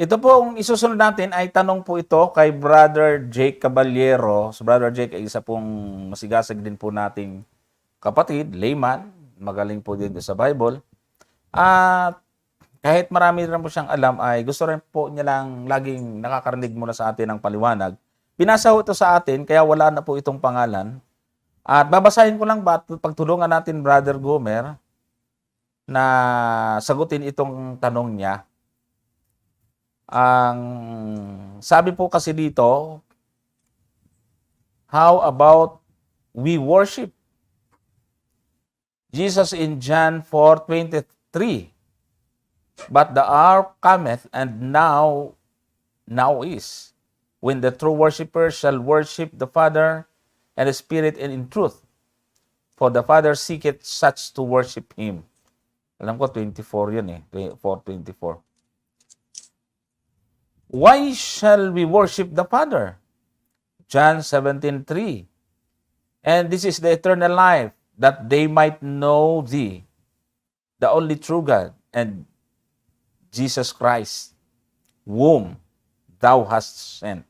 Ito po, ang isusunod natin ay tanong po ito kay Brother Jake Caballero. So, Brother Jake ay isa pong masigasig din po nating kapatid, layman, magaling po din sa Bible. At kahit marami rin po siyang alam, ay gusto rin po niya lang laging nakakarinig muna sa atin ng paliwanag. Pinasa ito sa atin, kaya wala na po itong pangalan. At babasahin ko lang ba, pagtulungan natin Brother Gomer na sagutin itong tanong niya. Ang sabi po kasi dito, how about we worship Jesus in John 4:23? But the hour cometh, and now is, when the true worshipers shall worship the Father and the Spirit and in truth. For the Father seeketh such to worship Him. Alam ko, 24 yun eh. 4:24. Why shall we worship the Father? John 17:3. And this is the eternal life, that they might know thee, the only true God, and Jesus Christ, whom thou hast sent.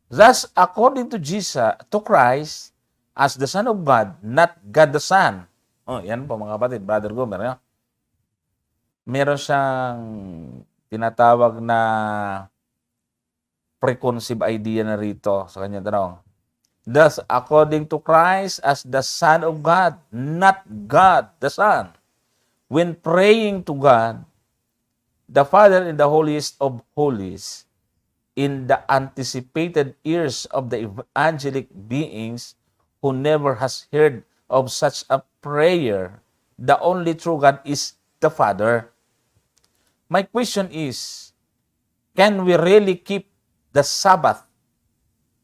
Thus, according to Christ, as the Son of God, not God the Son. Oh, yan po mga kapatid, Brother Gomer. No? Meron siyang tinatawag na preconceived idea na rito sa kanyang tanong. Thus, according to Christ, as the Son of God, not God the Son. When praying to God, the Father in the holiest of holies, in the anticipated ears of the angelic beings who never has heard of such a prayer, the only true God is the Father. My question is, can we really keep the Sabbath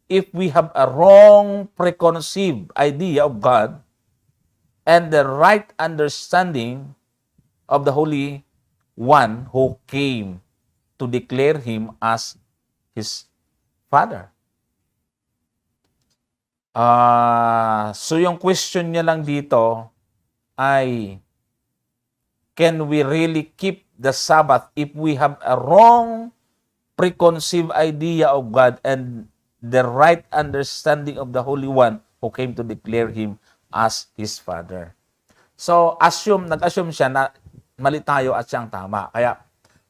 if we have a wrong preconceived idea of God and the right understanding of the Holy One who came to declare Him as His Father? So yung question niya lang dito ay, can we really keep the Sabbath if we have a wrong preconceived idea of God and the right understanding of the Holy One who came to declare Him as His Father? So, nag-assume siya na mali tayo at siyang tama. Kaya,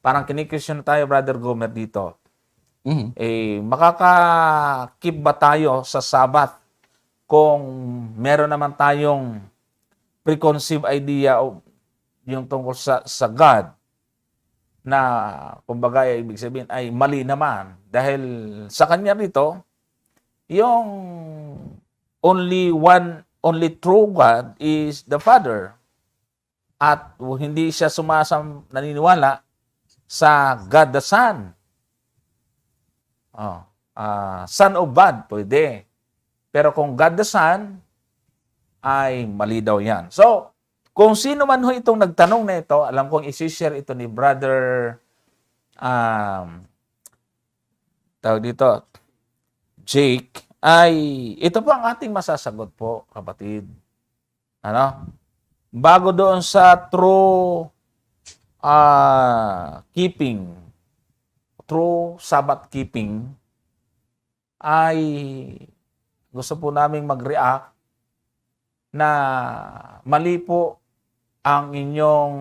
parang kini-question tayo, Brother Gomer, dito. Makaka-keep ba tayo sa Sabbath kung meron naman tayong preconceived idea of yung tungkol sa God na, kumbaga, ibig sabihin ay mali naman. Dahil sa kanya rito, yung only true God is the Father. At hindi siya naniniwala sa God the Son. Son of God, pwede. Pero kung God the Son, ay mali daw yan. So, kung sino man ho itong nagtanong na ito, alam kong isi-share ito ni Brother, tawag dito, Jake, ay ito po ang ating masasagot po, kapatid. Bago doon sa true Sabbath keeping, ay gusto po naming mag-react na mali po ang inyong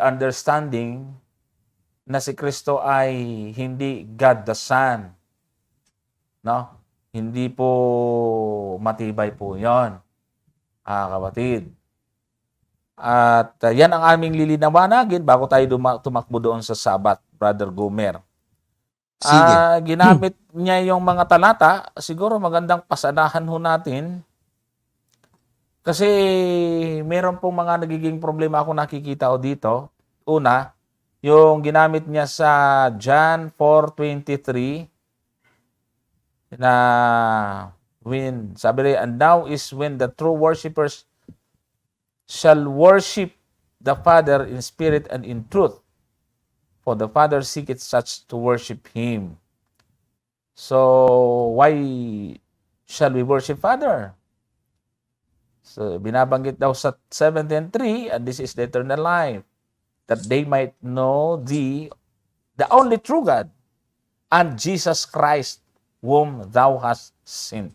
understanding na si Kristo ay hindi God the Son. No? Hindi po matibay po yon, kapatid. At yan ang aming lilinawanagin bago tayo tumakbo doon sa Sabbath, Brother Gomer. Sige. Ginamit niya yung mga talata, siguro magandang pasanahan ho natin. Kasi meron pong mga nagiging problema ako nakikita dito. Una, yung ginamit niya sa John 4:23 na sabi rin, and now is when the true worshipers shall worship the Father in spirit and in truth. For the Father seeketh such to worship Him. So, why shall we worship Father? So, binabanggit daw sa 7:3, and this is the eternal life, that they might know thee, the only true God, and Jesus Christ, whom thou hast sent.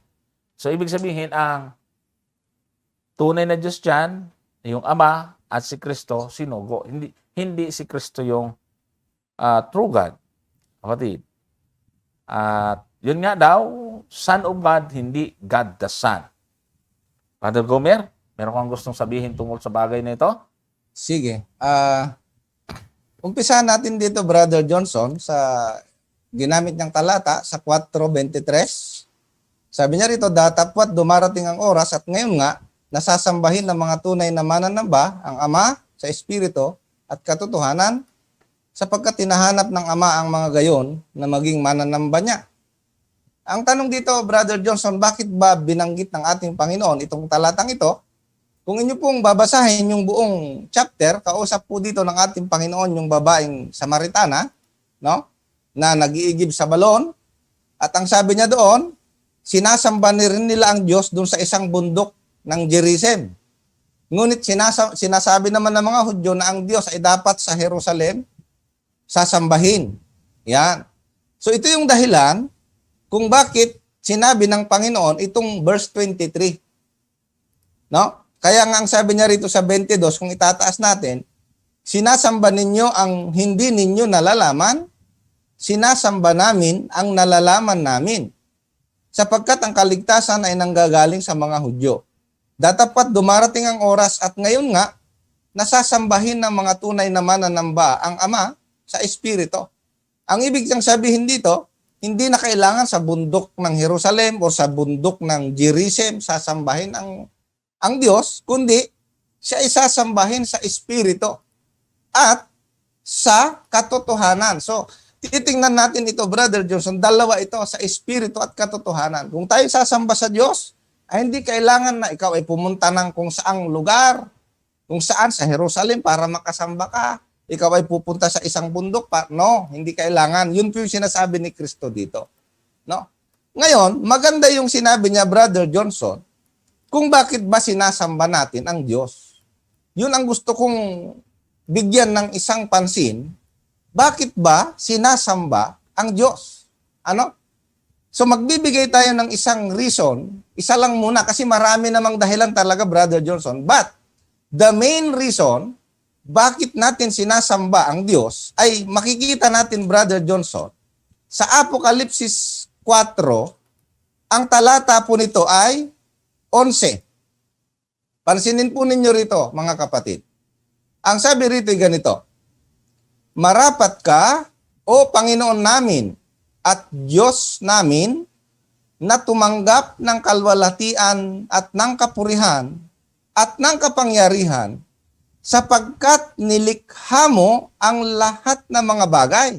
So, ibig sabihin, ang tunay na Diyos dyan, yung Ama at si Kristo, sinugo. Hindi si Kristo yung true God. Kapatid. At yun nga daw, Son of God, hindi God the Son. Father Gomer, meron kang gustong sabihin tungkol sa bagay na ito? Sige. Umpisahan natin dito, Brother Johnson, sa ginamit niyang talata sa 4:23. Sabi niya rito, datapwat dumarating ang oras at ngayon nga, nasasambahin ng mga tunay na mananamba ang Ama sa Espiritu at katotohanan sapagkat tinahanap ng Ama ang mga gayon na maging mananamba niya. Ang tanong dito, Brother Johnson, bakit ba binanggit ng ating Panginoon itong talatang ito? Kung inyo pong babasahin yung buong chapter, kausap po dito ng ating Panginoon yung babaeng Samaritana, no? Na nag-iigib sa balon. At ang sabi niya doon, sinasamba rin nila ang Diyos doon sa isang bundok ng Gerizim. Ngunit sinasabi naman ng mga Hudyo na ang Diyos ay dapat sa Jerusalem sasambahin. Yan. So ito yung dahilan kung bakit sinabi ng Panginoon itong verse 23. No? Kaya nga ang sabi niya rito sa 22, kung itataas natin, sinasamba ninyo ang hindi ninyo nalalaman, sinasamba namin ang nalalaman namin. Sapagkat ang kaligtasan ay nanggagaling sa mga Hudyo. Datapat dumarating ang oras at ngayon nga, nasasambahin ng mga tunay na mananamba ang Ama sa Espiritu. Ang ibig niyang sabihin dito, hindi na kailangan sa bundok ng Jerusalem o sa bundok ng Gerizim sasambahin ang Diyos, kundi siya ay sasambahin sa Espiritu at sa katotohanan. So, titingnan natin ito, Brother Johnson, dalawa ito, sa Espiritu at katotohanan. Kung tayo sasamba sa Diyos, ay hindi kailangan na ikaw ay pumunta ng kung saang lugar, kung saan sa Jerusalem para makasamba ka. Ikaw ay pupunta sa isang bundok pa. No, hindi kailangan. Yun po yung sinasabi ni Kristo dito. No? Ngayon, maganda yung sinabi niya, Brother Johnson, kung bakit ba sinasamba natin ang Diyos. Yun ang gusto kong bigyan ng isang pansin. Bakit ba sinasamba ang Diyos? Ano? So magbibigay tayo ng isang reason, isa lang muna kasi marami namang dahilan talaga, Brother Johnson. But the main reason bakit natin sinasamba ang Diyos ay makikita natin, Brother Johnson, sa Apokalipsis 4, ang talata po nito ay 11. Pansinin po ninyo rito, mga kapatid. Ang sabi rito ay ganito, marapat ka, O Panginoon namin, at Diyos namin, na tumanggap ng kalwalhatian at ng kapurihan at ng kapangyarihan, sapagkat nilikha mo ang lahat ng mga bagay,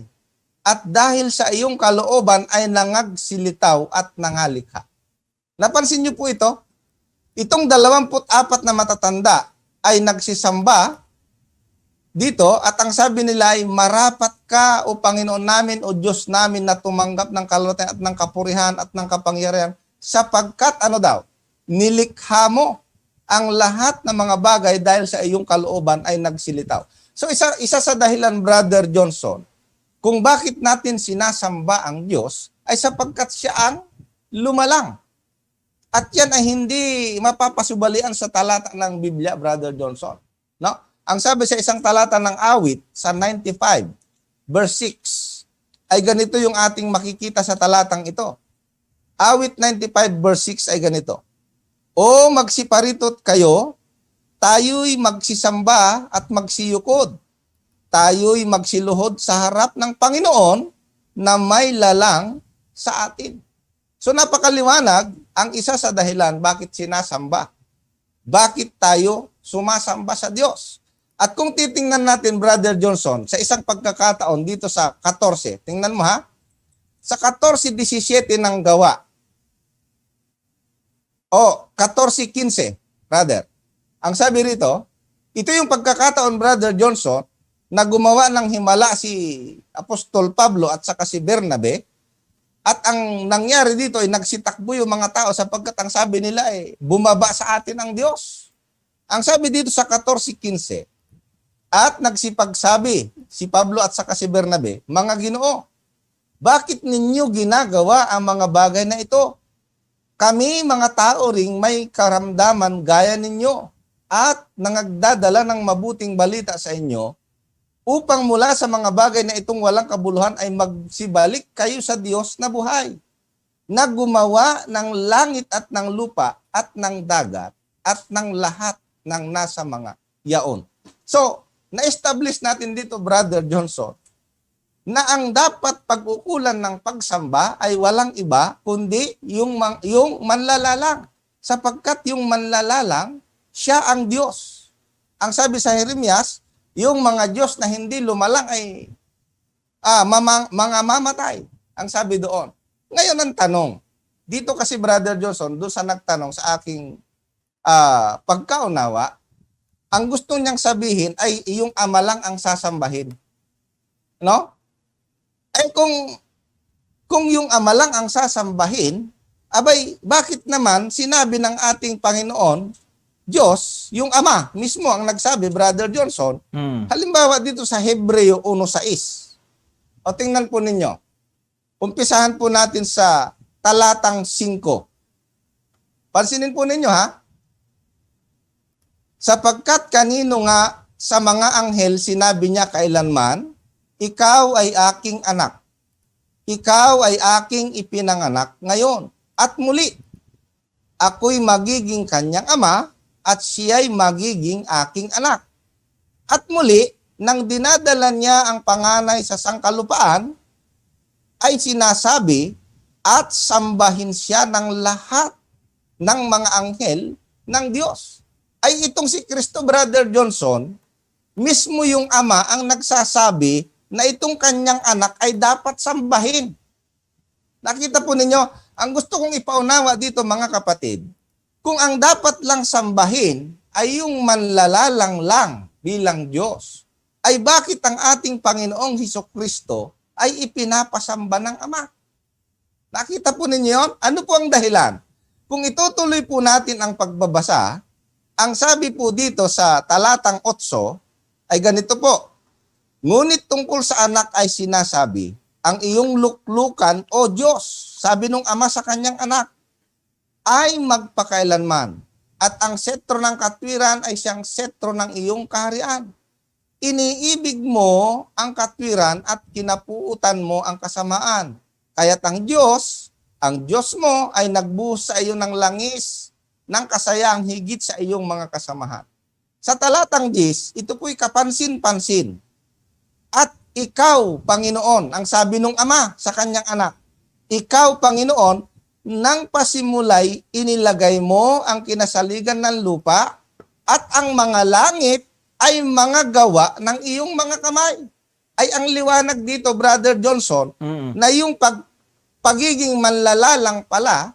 at dahil sa iyong kalooban ay nangagsilitaw at nangalikha. Napansin niyo po ito? Itong 24 na matatanda ay nagsisamba dito at ang sabi nila ay marapat ka, O Panginoon namin, O Diyos namin, na tumanggap ng kalwalhatian at ng kapurihan at ng kapangyarihan, sapagkat ano daw? Nilikha mo ang lahat ng mga bagay dahil sa iyong kalooban ay nagsilitaw. So isa sa dahilan, Brother Johnson, kung bakit natin sinasamba ang Diyos ay sapagkat siya ang lumalang. At yan ay hindi mapapasubalian sa talata ng Biblia, Brother Johnson. No? Ang sabi sa isang talata ng awit sa 95 verse 6 ay ganito yung ating makikita sa talatang ito. Awit 95 verse 6 ay ganito. O magsiparitot kayo, tayo'y magsisamba at magsiyukod. Tayo'y magsiluhod sa harap ng Panginoon na may lalang sa atin. So napakaliwanag ang isa sa dahilan bakit sinasamba. Bakit tayo sumasamba sa Diyos. At kung titingnan natin, Brother Johnson, sa isang pagkakataon dito sa 14, tingnan mo ha, sa 14:17 ng gawa, o 14:15, brother. Ang sabi rito, ito yung pagkakataon, Brother Johnson, na gumawa ng himala si Apostol Pablo at saka si Bernabe. At ang nangyari dito ay nagsitakbo yung mga tao sapagkat ang sabi nila ay bumaba sa atin ang Diyos. Ang sabi dito sa 14:15, At nagsipagsabi si Pablo at saka si Bernabe, mga Ginoo, bakit ninyo ginagawa ang mga bagay na ito? Kami mga tao ring may karamdaman gaya ninyo at nangagdadala ng mabuting balita sa inyo upang mula sa mga bagay na itong walang kabuluhan ay magsibalik kayo sa Diyos na buhay, na gumawa ng langit at ng lupa at ng dagat at ng lahat ng nasa mga yaon. So, na-establish natin dito, Brother Johnson, na ang dapat pag-ukulan ng pagsamba ay walang iba kundi yung manlalalang. Sapagkat yung manlalalang, siya ang Diyos. Ang sabi sa Jeremias, yung mga Diyos na hindi lumalang ay mga mamatay. Ang sabi doon. Ngayon ang tanong, dito kasi Brother Johnson, doon sa nagtanong sa aking pagkaunawa, ang gusto niyang sabihin ay yung ama lang ang sasambahin. No? Eh kung yung ama lang ang sasambahin, abay, bakit naman sinabi ng ating Panginoon, Diyos, yung ama mismo ang nagsabi, Brother Johnson, halimbawa dito sa Hebreo 1:6. O tingnan po ninyo. Umpisahan po natin sa talatang 5. Pansinin po ninyo ha. Sapagkat kanino nga sa mga anghel sinabi niya kailanman, ikaw ay aking anak. Ikaw ay aking ipinanganak ngayon. At muli, ako'y magiging kanyang ama at siya'y magiging aking anak. At muli, nang dinadala niya ang panganay sa sangkalupaan, ay sinasabi at sambahin siya ng lahat ng mga anghel ng Diyos. Ay itong si Kristo, Brother Johnson, mismo yung ama ang nagsasabi na itong kanyang anak ay dapat sambahin. Nakita po ninyo, ang gusto kong ipaunawa dito mga kapatid, kung ang dapat lang sambahin ay yung manlalalang lang bilang Diyos, ay bakit ang ating Panginoong Hesukristo ay ipinapasamba ng Ama? Nakita po ninyo yun? Ano po ang dahilan? Kung itutuloy po natin ang pagbabasa, ang sabi po dito sa talatang 8 ay ganito po, ngunit tungkol sa anak ay sinasabi, ang iyong luklukan, O Diyos, sabi nung ama sa kanyang anak, ay magpakailanman. At ang setro ng katwiran ay siyang setro ng iyong kaharian. Iniibig mo ang katwiran at kinapuutan mo ang kasamaan. Kaya't ang Diyos mo ay nagbuhos sa iyo ng langis ng kasayaang higit sa iyong mga kasamahan. Sa talatang 10, ito po'y kapansin-pansin. At ikaw, Panginoon, ang sabi nung ama sa kanyang anak, ikaw, Panginoon, nang pasimulay, inilagay mo ang kinasaligan ng lupa at ang mga langit ay mga gawa ng iyong mga kamay. Ay ang liwanag dito, Brother Johnson, na yung pagiging manlalalang pala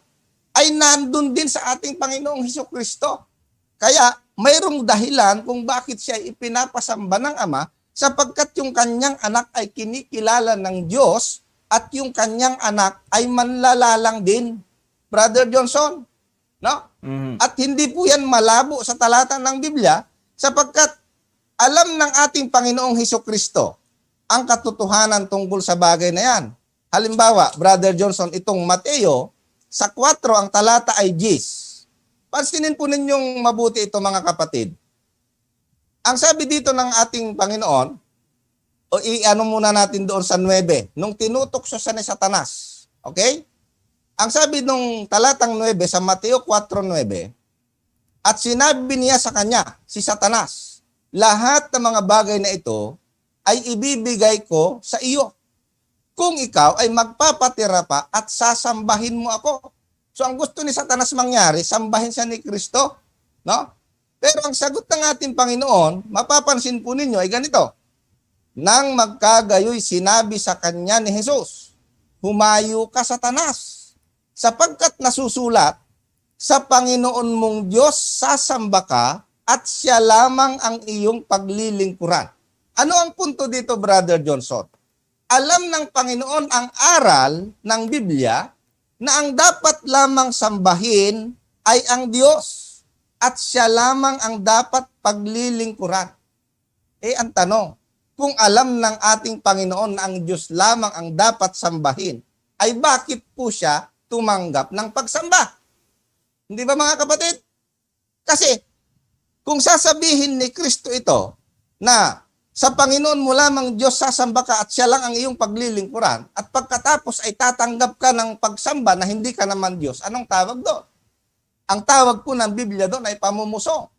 ay nandun din sa ating Panginoong Hesukristo. Kaya mayroong dahilan kung bakit siya ipinapasamba ng Ama, sapagkat yung kanyang anak ay kinikilala ng Diyos at yung kanyang anak ay manlalalang din. Brother Johnson, no? At hindi po yan malabo sa talata ng Biblia sapagkat alam ng ating Panginoong Hesukristo ang katotohanan tungkol sa bagay na yan. Halimbawa, Brother Johnson, itong Mateo, sa 4 ang talata ay 10. Pansinin po ninyong mabuti ito mga kapatid. Ang sabi dito ng ating Panginoon, o i-ano muna natin doon sa 9, nung tinutokso siya ni Satanas. Okay? Ang sabi nung talatang 9 sa Mateo 4:9, at sinabi niya sa kanya, si Satanas, lahat ng mga bagay na ito ay ibibigay ko sa iyo kung ikaw ay magpapatira pa at sasambahin mo ako. So ang gusto ni Satanas mangyari, sambahin siya ni Kristo, no? Pero ang sagot ng ating Panginoon, mapapansin po ninyo ay ganito. Nang magkagayoy sinabi sa kanya ni Jesus, humayo ka Satanas, sapagkat nasusulat, sa Panginoon mong Diyos sasamba ka at siya lamang ang iyong paglilingkuran. Ano ang punto dito, Brother Johnson? Alam ng Panginoon ang aral ng Biblia na ang dapat lamang sambahin ay ang Diyos at siya lamang ang dapat paglilingkuran. Ang tanong, kung alam ng ating Panginoon na ang Diyos lamang ang dapat sambahin, ay bakit po siya tumanggap ng pagsamba? Hindi ba mga kapatid? Kasi kung sasabihin ni Kristo ito na sa Panginoon mo lamang Diyos sasamba ka at siya lang ang iyong paglilingkuran at pagkatapos ay tatanggap ka ng pagsamba na hindi ka naman Diyos, anong tawag doon? Ang tawag po ng Biblia doon ay pamumuso.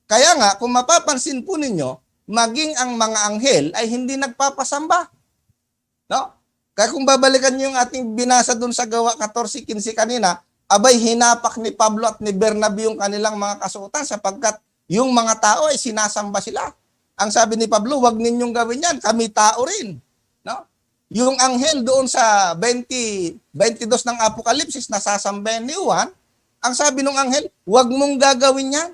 Kaya nga, kung mapapansin po ninyo, maging ang mga anghel ay hindi nagpapasamba. No? Kaya kung babalikan niyo yung ating binasa doon sa Gawa 14:15 kanina, abay hinapak ni Pablo at ni Bernabe yung kanilang mga kasuotan sapagkat yung mga tao ay sinasamba sila. Ang sabi ni Pablo, wag ninyong gawin yan, kami tao rin. No? Yung anghel doon sa 22 ng Apokalipsis na sasambahin ni Juan, ang sabi ng anghel, wag mong gagawin yan.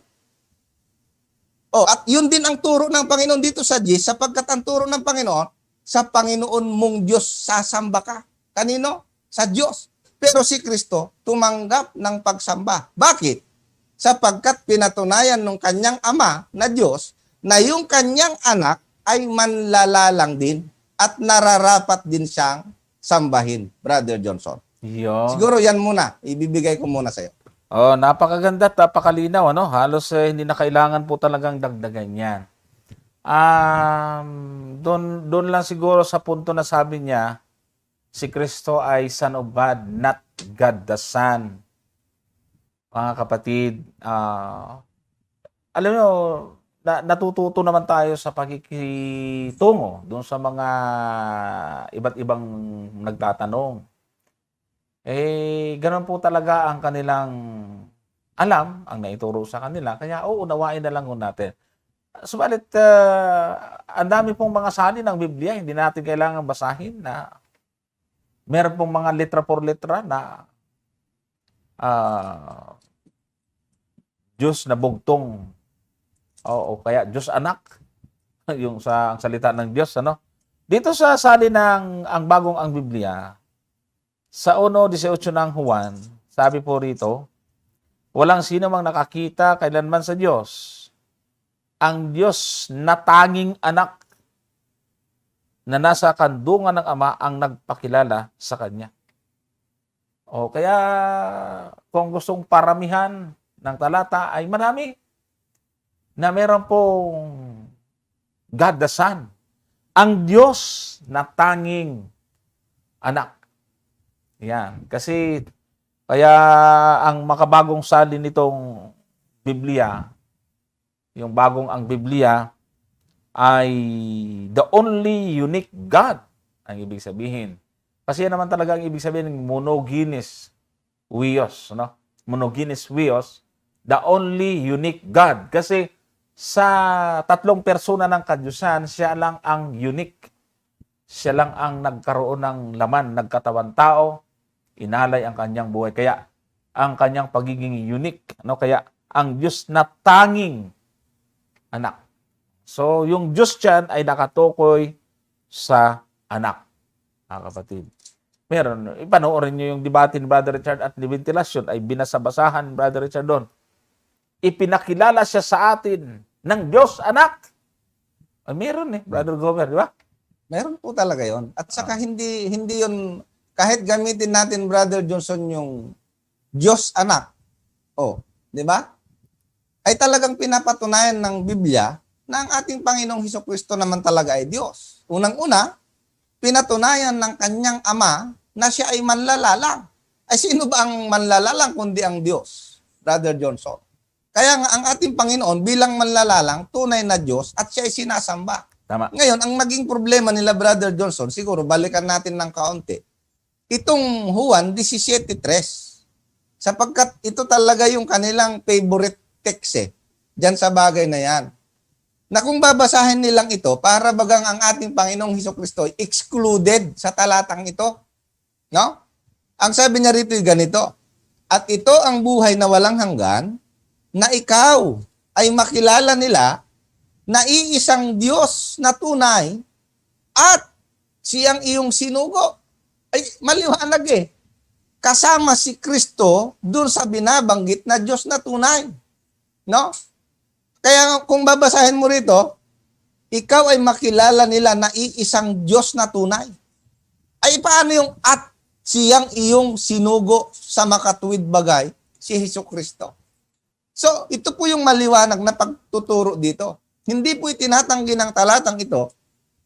At yun din ang turo ng Panginoon dito sa 10, sapagkat ang turo ng Panginoon, sa Panginoon mong Diyos sasamba ka. Kanino? Sa Diyos. Pero si Kristo tumanggap ng pagsamba. Bakit? Sapagkat pinatunayan ng kanyang ama na Diyos na yung kanyang anak ay manlalalang din at nararapat din siyang sambahin, Brother Johnson. Yun. Siguro yan muna. Ibibigay ko muna sa iyo. Napakaganda at napakalinaw, ano? Halos hindi na kailangan po talagang dagdagan yan. Doon lang siguro sa punto na sabi niya, si Kristo ay Son of God, not God the Son. Mga kapatid, alam nyo, natututo naman tayo sa pakikitungo doon sa mga iba't ibang nagtatanong. Ganun po talaga ang kanilang alam, ang naituro sa kanila. Kaya unawain na lang natin. Subalit, ang dami pong mga salin ng Biblia, hindi natin kailangan basahin na meron pong mga letra por letra na Diyos na bugtong. Kaya Diyos anak. Yung sa ang salita ng Diyos, ano? Dito sa salin ng ang bagong ang Biblia, sa 1:18 ng Juan, sabi po rito, walang sino mang nakakita kailanman sa Diyos. Ang Diyos na tanging anak na nasa kandungan ng Ama ang nagpakilala sa Kanya. Kaya kung gustong paramihan ng talata ay marami na meron pong God the Son. Ang Diyos na tanging anak. Yan. Kasi kaya ang makabagong salin nitong Biblia, yung bagong ang Biblia, ay the only unique God ang ibig sabihin. Kasi yan naman talaga ang ibig sabihin ng monogenes huios, no? Monogenes huios, the only unique God. Kasi sa tatlong persona ng kadyusan, siya lang ang unique. Siya lang ang nagkaroon ng laman, nagkatawan tao, inalay ang kanyang buhay. Kaya ang kanyang pagiging unique, no? Kaya ang Diyos na tanging anak. So, yung Diyos dyan ay nakatukoy sa anak, mga kapatid. Meron, ipanoorin nyo yung debate ni Brother Richard at ni Ventilasyon, ay binasabasahan, Brother Richard, doon. Ipinakilala siya sa atin ng Diyos anak. Ay, meron Brother Gomer, di ba? Meron po talaga yon. At saka hindi yon, kahit gamitin natin, Brother Johnson, yung Diyos anak. Di ba? Ay talagang pinapatunayan ng Biblia na ang ating Panginoong Hesukristo naman talaga ay Diyos. Unang-una, pinatunayan ng kanyang ama na siya ay manlalalang. Ay sino ba ang manlalalang kundi ang Diyos, Brother Johnson? Kaya nga ang ating Panginoon bilang manlalalang, tunay na Diyos at siya ay sinasamba. Tama. Ngayon, ang naging problema nila, Brother Johnson, siguro balikan natin ng kaunti, itong Juan 17:3, sapagkat ito talaga yung kanilang favorite text diyan sa bagay na yan. Na kung babasahin nilang ito, para bagang ang ating Panginoong Hesukristo ay excluded sa talatang ito. No? Ang sabi niya rito ay ganito, at ito ang buhay na walang hanggan, na ikaw ay makilala nila na iisang Diyos na tunay at siyang iyong sinugo. Ay maliwanag kasama si Kristo dun sa binabanggit na Diyos na tunay. No? Kaya kung babasahin mo rito, ikaw ay makilala nila na iisang Diyos na tunay. Ay paano yung at siyang iyong sinugo sa makatuwid bagay, si Hesukristo? So, ito po yung maliwanag na pagtuturo dito. Hindi po itinatanggi ng talatang ito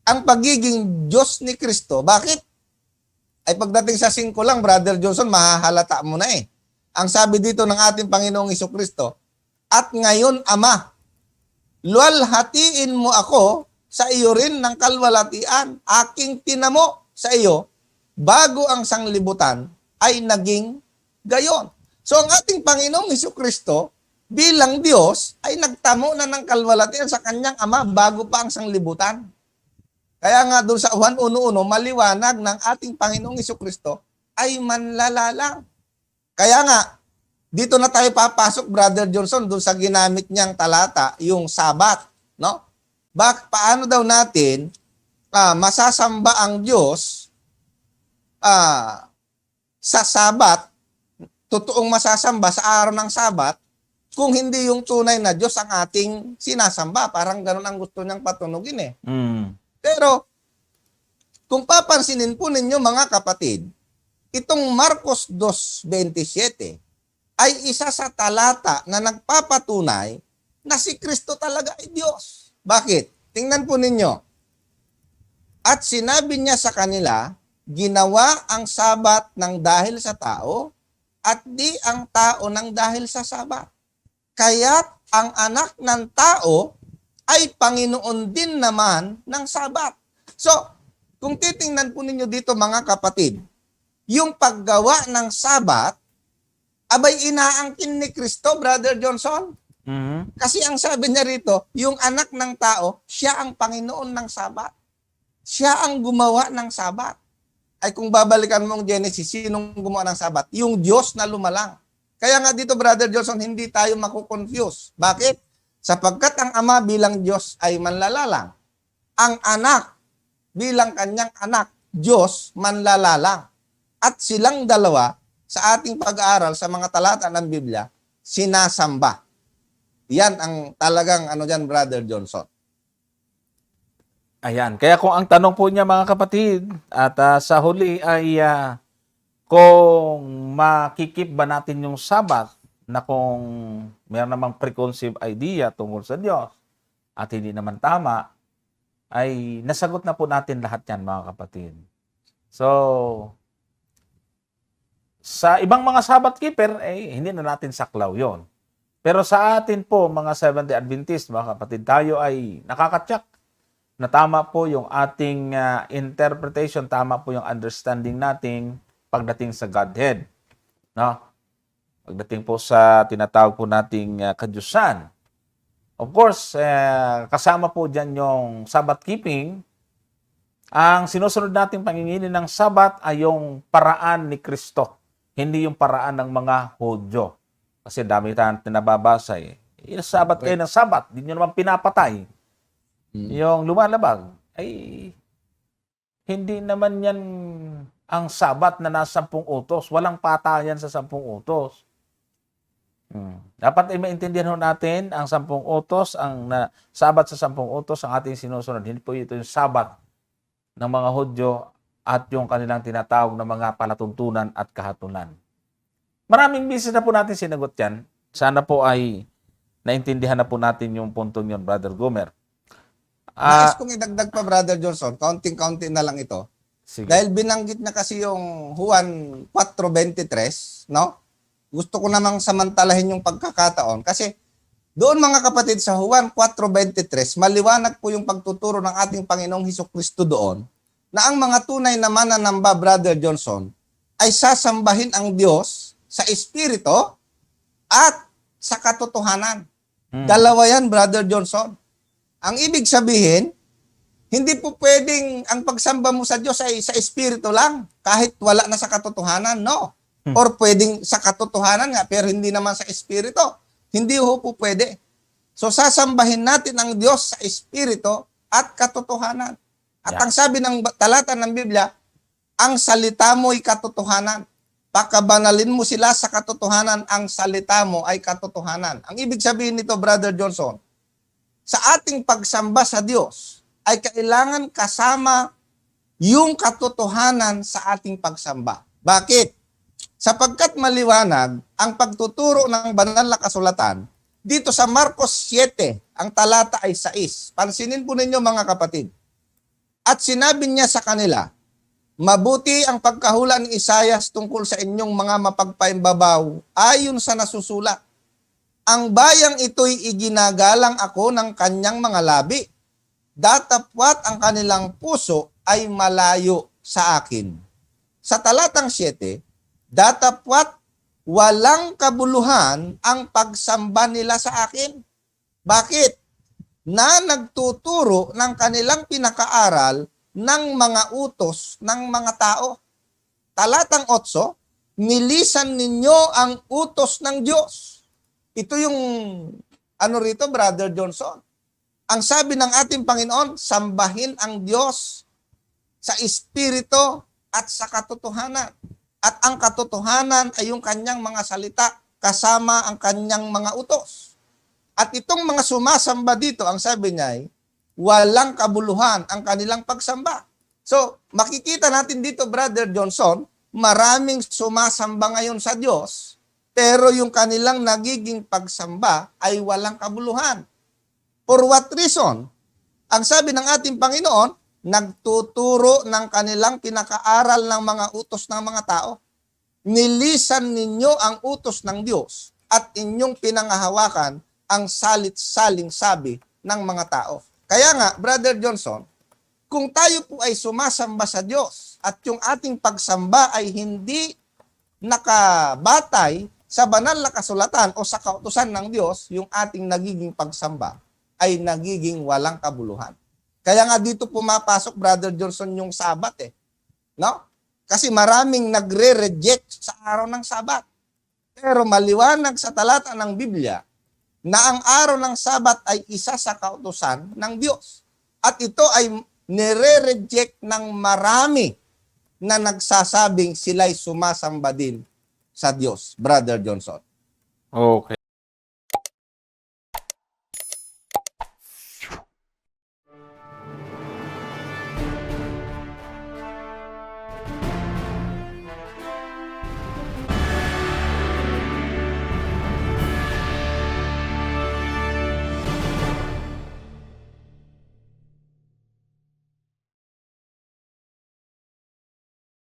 ang pagiging Diyos ni Kristo. Bakit? Ay pagdating sa 5 lang, Brother Johnson, mahahalata mo na eh. Ang sabi dito ng ating Panginoong Hesukristo, at ngayon, Ama, luwalhatiin mo ako sa iyo rin ng kalwalatian. Aking tinamo sa iyo bago ang sanglibutan ay naging gayon. So ang ating Panginoong Hesukristo bilang Diyos ay nagtamo na ng kalwalatian sa kanyang Ama bago pa ang sanglibutan. Kaya nga doon sa Juan 1:1, maliwanag ng ating Panginoong Hesukristo ay manlalalang. Kaya nga, dito na tayo papasok, Brother Johnson, doon sa ginamit niyang talata, yung Sabat. No? Paano daw natin masasamba ang Diyos sa Sabat, totoong masasamba sa araw ng Sabat, kung hindi yung tunay na Diyos ang ating sinasamba? Parang ganun ang gusto niyang patunugin eh. Pero, kung papansinin po ninyo mga kapatid, itong Marcos 2:27 ay isa sa talata na nagpapatunay na si Kristo talaga ay Diyos. Bakit? Tingnan po ninyo. At sinabi niya sa kanila, ginawa ang Sabat ng dahil sa tao at di ang tao ng dahil sa Sabat. Kaya't ang anak ng tao ay Panginoon din naman ng Sabat. So, kung titingnan po ninyo dito mga kapatid, yung paggawa ng Sabat, abay inaangkin ni Kristo, Brother Johnson. Kasi ang sabi niya rito, yung anak ng tao, siya ang Panginoon ng Sabat. Siya ang gumawa ng Sabat. Ay kung babalikan mo ang Genesis, sinong gumawa ng Sabat? Yung Diyos na lumalang. Kaya nga dito, Brother Johnson, hindi tayo makukonfuse. Bakit? Sapagkat ang Ama bilang Diyos ay manlalalang. Ang anak bilang kanyang anak, Diyos manlalalang. At silang dalawa, sa ating pag-aaral sa mga talata ng Biblia, sinasamba. Yan ang talagang dyan, Brother Johnson. Ayan. Kaya kung ang tanong po niya mga kapatid, at sa huli ay kung makikip ba natin yung Sabat, na kung mayroon namang preconceived idea tungkol sa Diyos at hindi naman tama, ay nasagot na po natin lahat yan mga kapatid. So, sa ibang mga Sabbath keeper, hindi na natin saklaw yon. Pero sa atin po, mga Seventh-day Adventist, mga kapatid, tayo ay nakakatsak na tama po yung ating interpretation, tama po yung understanding nating pagdating sa Godhead. No? Pagdating po sa tinatawag po nating kadyusan. Of course, kasama po dyan yung Sabbath keeping. Ang sinusunod nating pangingilin ng Sabat ay yung paraan ni Kristo. Hindi yung paraan ng mga Hudyo. Kasi dami tayong nababasa eh. Sabat kayo ng Sabat, hindi nyo naman pinapatay. Yung lumalabag, ay hindi naman yan ang Sabat na nasa 10 utos. Walang patayan sa 10 utos. Dapat ay maintindihan natin ang 10 utos, ang Sabat sa 10 utos ang ating sinusunod. Hindi po ito yung Sabat ng mga Hudyo at yung kanilang tinatawag na mga palatuntunan at kahatulan. Maraming beses na po natin sinagot yan. Sana po ay naintindihan na po natin yung puntong yun, Brother Gomer. Nais kong idagdag pa, Brother Johnson, kaunting-kaunti na lang ito. Sige. Dahil binanggit na kasi yung Juan 4:23, no? Gusto ko namang samantalahin yung pagkakataon kasi doon mga kapatid sa Juan 4:23, maliwanag po yung pagtuturo ng ating Panginoong Hesukristo doon na ang mga tunay na mananamba, Brother Johnson, ay sasambahin ang Diyos sa Espiritu at sa katotohanan. Dalawa yan, Brother Johnson. Ang ibig sabihin, hindi po pwedeng ang pagsamba mo sa Diyos ay sa Espiritu lang, kahit wala na sa katotohanan, no? Or pwedeng sa katotohanan nga, pero hindi naman sa Espiritu. Hindi po pwede. So sasambahin natin ang Diyos sa Espiritu at katotohanan. At ang sabi ng talata ng Biblia, ang salita mo ay katotohanan. Pakabanalin mo sila sa katotohanan, ang salita mo ay katotohanan. Ang ibig sabihin nito, Brother Johnson, sa ating pagsamba sa Diyos ay kailangan kasama yung katotohanan sa ating pagsamba. Bakit? Sapagkat maliwanag ang pagtuturo ng banal na kasulatan dito sa Marcos 7, ang talata ay 6. Pansinin po ninyo mga kapatid. At sinabi niya sa kanila, mabuti ang pagkahula ni Isaias tungkol sa inyong mga mapagpaimbabaw ayon sa nasusulat. Ang bayang ito'y iginagalang ako ng kanyang mga labi. Datapwat ang kanilang puso ay malayo sa akin. Sa talatang 7, datapwat walang kabuluhan ang pagsamba nila sa akin. Bakit? Na nagtuturo ng kanilang pinakaaral ng mga utos ng mga tao. Talatang 8, nilisan ninyo ang utos ng Diyos. Ito yung rito, Brother Johnson. Ang sabi ng ating Panginoon, sambahin ang Diyos sa espiritu at sa katotohanan. At ang katotohanan ay yung kanyang mga salita kasama ang kanyang mga utos. At itong mga sumasamba dito, ang sabi niya ay, walang kabuluhan ang kanilang pagsamba. So, makikita natin dito, Brother Johnson, maraming sumasamba ngayon sa Diyos, pero yung kanilang nagiging pagsamba ay walang kabuluhan. For what reason? Ang sabi ng ating Panginoon, nagtuturo ng kanilang pinakaaral ng mga utos ng mga tao. Nilisan ninyo ang utos ng Diyos at inyong pinangahawakan ang salit-saling sabi ng mga tao. Kaya nga, Brother Johnson, kung tayo po ay sumasamba sa Diyos at yung ating pagsamba ay hindi nakabatay sa banal na kasulatan o sa kautusan ng Diyos, yung ating nagiging pagsamba ay nagiging walang kabuluhan. Kaya nga dito pumapasok, Brother Johnson, yung Sabat No? Kasi maraming nagre-reject sa araw ng Sabat. Pero maliwanag sa talata ng Biblia na ang araw ng Sabat ay isa sa kautusan ng Diyos. At ito ay nire-reject ng marami na nagsasabing sila'y sumasamba din sa Diyos, Brother Johnson. Okay.